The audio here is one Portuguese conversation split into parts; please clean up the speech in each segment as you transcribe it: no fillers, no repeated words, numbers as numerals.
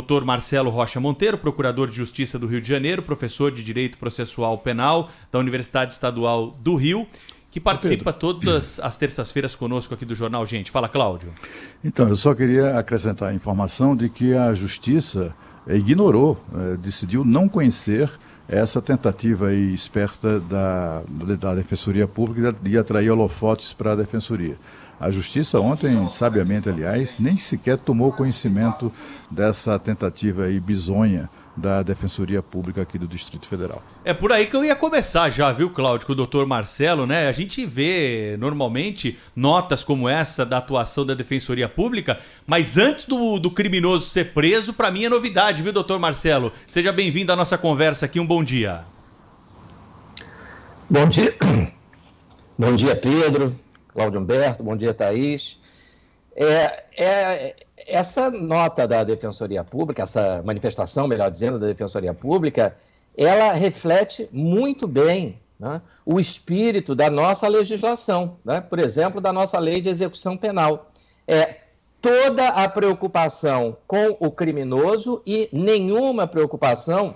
Dr. Marcelo Rocha Monteiro, procurador de Justiça do Rio de Janeiro, professor de Direito Processual Penal da Universidade Estadual do Rio, que participa todas as terças-feiras conosco aqui do Jornal Gente. Fala, Cláudio. Então, eu só queria acrescentar a informação de que a Justiça ignorou, decidiu não conhecer essa tentativa aí esperta da Defensoria Pública de atrair holofotes para a Defensoria. A Justiça ontem, sabiamente, aliás, nem sequer tomou conhecimento dessa tentativa aí bizonha da Defensoria Pública aqui do Distrito Federal. É por aí que eu ia começar já, viu, Cláudio, com o doutor Marcelo, né? A gente vê, normalmente, notas como essa da atuação da Defensoria Pública, mas antes do criminoso ser preso, para mim é novidade, viu, doutor Marcelo? Seja bem-vindo à nossa conversa aqui, um bom dia. Bom dia. Bom dia, Pedro, Cláudio Humberto, bom dia, Thaís. Essa nota da Defensoria Pública, essa manifestação, melhor dizendo, da Defensoria Pública, ela reflete muito bem, né, o espírito da nossa legislação, né, por exemplo, da nossa lei de execução penal. Toda a preocupação com o criminoso e nenhuma preocupação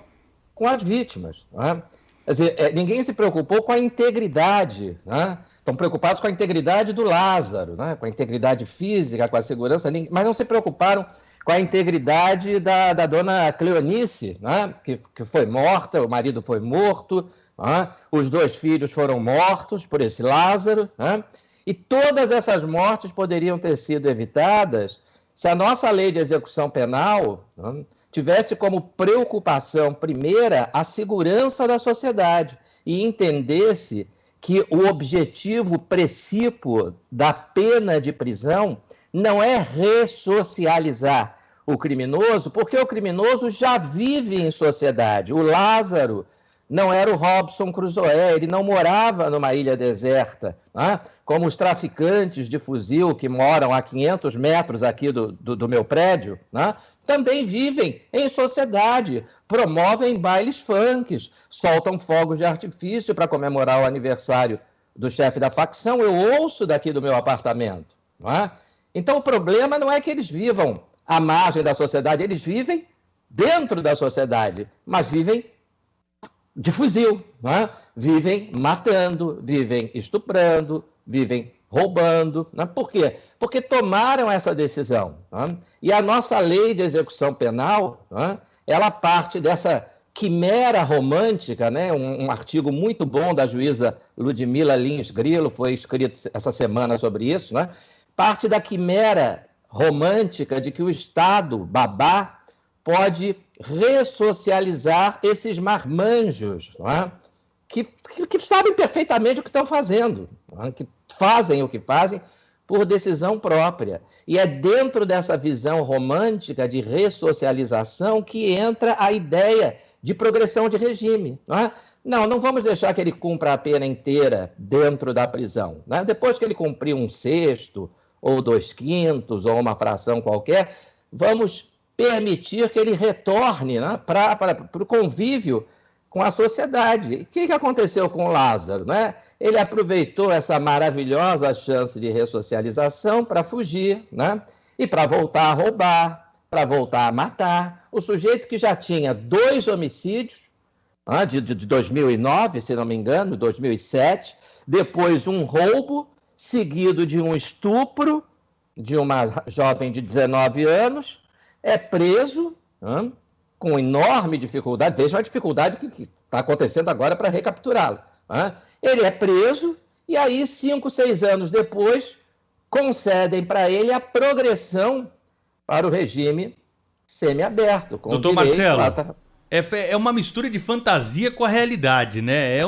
com as vítimas. Né? Quer dizer, ninguém se preocupou com a integridade, né? Estão preocupados com a integridade do Lázaro, né? Com a integridade física, com a segurança, mas não se preocuparam com a integridade da dona Cleonice, né? que foi morta, o marido foi morto, né? Os 2 filhos foram mortos por esse Lázaro, né? E todas essas mortes poderiam ter sido evitadas se a nossa lei de execução penal, né, tivesse como preocupação primeira a segurança da sociedade e entendesse que o objetivo precípuo da pena de prisão não é ressocializar o criminoso, porque o criminoso já vive em sociedade. O Lázaro não era o Robson Crusoe, ele não morava numa ilha deserta, né? Como os traficantes de fuzil que moram a 500 metros aqui do meu prédio, né? Também vivem em sociedade, promovem bailes funks, soltam fogos de artifício para comemorar o aniversário do chefe da facção. Eu ouço daqui do meu apartamento. Não é? Então, o problema não é que eles vivam à margem da sociedade, eles vivem dentro da sociedade, mas vivem de fuzil, não é? Vivem matando, vivem estuprando, vivem roubando. Né? Por quê? Porque tomaram essa decisão. Né? E a nossa lei de execução penal, né, ela parte dessa quimera romântica, né? Um artigo muito bom da juíza Ludmila Lins Grilo, foi escrito essa semana sobre isso, né? Parte da quimera romântica de que o Estado babá pode ressocializar esses marmanjos, não é? que sabem perfeitamente o que estão fazendo, não é? Que fazem o que fazem por decisão própria. E é dentro dessa visão romântica de ressocialização que entra a ideia de progressão de regime. Não vamos deixar que ele cumpra a pena inteira dentro da prisão. Né? Depois que ele cumprir 1/6, ou 2/5, ou uma fração qualquer, vamos permitir que ele retorne, né, para o convívio com a sociedade. O que aconteceu com o Lázaro? Né? Ele aproveitou essa maravilhosa chance de ressocialização para fugir, né? E para voltar a roubar, para voltar a matar. O sujeito que já tinha 2 homicídios, né, de 2009, se não me engano, 2007, depois um roubo, seguido de um estupro de uma jovem de 19 anos, é preso, né, com enorme dificuldade. Vejam a dificuldade que está acontecendo agora para recapturá-lo. Né? Ele é preso e aí, 5, 6 anos depois, concedem para ele a progressão para o regime semiaberto. Doutor Marcelo, é uma mistura de fantasia com a realidade, né?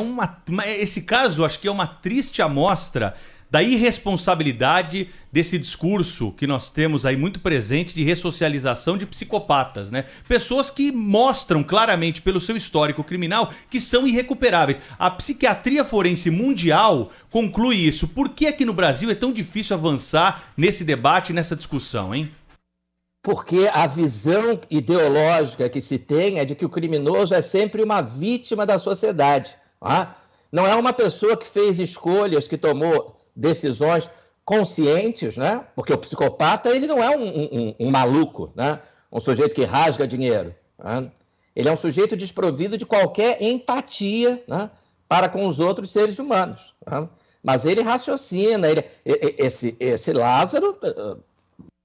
Esse caso, acho que é uma triste amostra da irresponsabilidade desse discurso que nós temos aí muito presente de ressocialização de psicopatas, né? Pessoas que mostram claramente pelo seu histórico criminal que são irrecuperáveis. A psiquiatria forense mundial conclui isso. Por que aqui no Brasil é tão difícil avançar nesse debate, nessa discussão, hein? Porque a visão ideológica que se tem é de que o criminoso é sempre uma vítima da sociedade. Não é uma pessoa que fez escolhas, que tomou decisões conscientes, né? Porque o psicopata ele não é um maluco, né? um sujeito que rasga dinheiro. Ele é um sujeito desprovido de qualquer empatia, para com os outros seres humanos. Mas ele raciocina, esse Lázaro,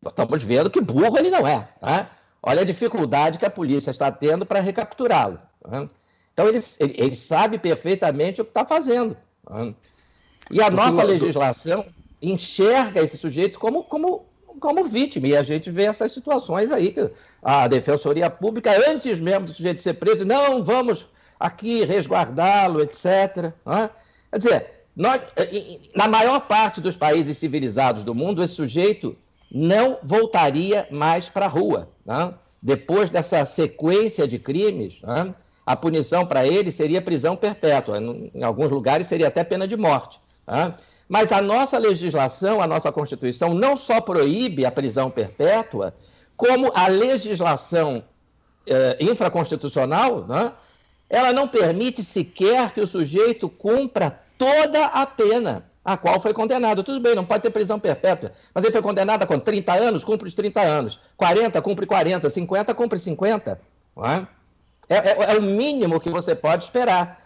nós estamos vendo que burro ele não é. Olha a dificuldade que a polícia está tendo para recapturá-lo. Então ele sabe perfeitamente o que está fazendo. E a nossa legislação enxerga esse sujeito como vítima, e a gente vê essas situações aí, que a Defensoria Pública, antes mesmo do sujeito ser preso, não, vamos aqui resguardá-lo, etc. Quer dizer, na maior parte dos países civilizados do mundo, esse sujeito não voltaria mais para a rua. Depois dessa sequência de crimes, a punição para ele seria prisão perpétua, em alguns lugares seria até pena de morte. Mas a nossa legislação, a nossa Constituição, não só proíbe a prisão perpétua, como a legislação infraconstitucional, ela não permite sequer que o sujeito cumpra toda a pena a qual foi condenado. Tudo bem, não pode ter prisão perpétua, mas ele foi condenado com 30 anos, cumpre os 30 anos. 40, cumpre 40. 50, cumpre 50. É o mínimo que você pode esperar.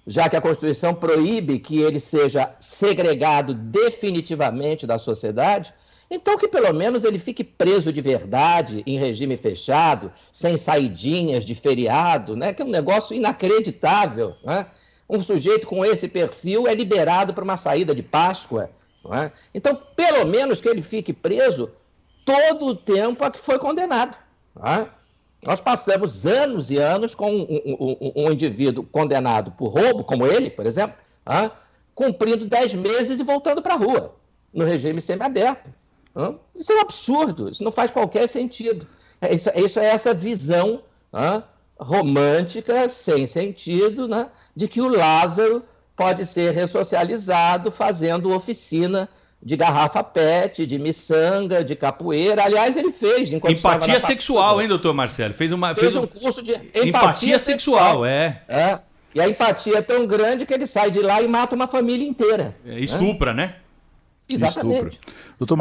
Já que a Constituição proíbe que ele seja segregado definitivamente da sociedade, então que pelo menos ele fique preso de verdade, em regime fechado, sem saidinhas de feriado, que é um negócio inacreditável. Um sujeito com esse perfil é liberado para uma saída de Páscoa. Então, pelo menos que ele fique preso todo o tempo a que foi condenado. Nós passamos anos e anos com um indivíduo condenado por roubo, como ele, por exemplo, cumprindo 10 meses e voltando para a rua, no regime semiaberto. Isso é um absurdo, isso não faz qualquer sentido. Isso é essa visão romântica, sem sentido, de que o Lázaro pode ser ressocializado fazendo oficina de garrafa PET, de miçanga, de capoeira. Aliás, ele fez. Empatia sexual, hein, doutor Marcelo? Fez um curso de empatia sexual. E a empatia é tão grande que ele sai de lá e mata uma família inteira. Estupra, né? Exatamente. Doutor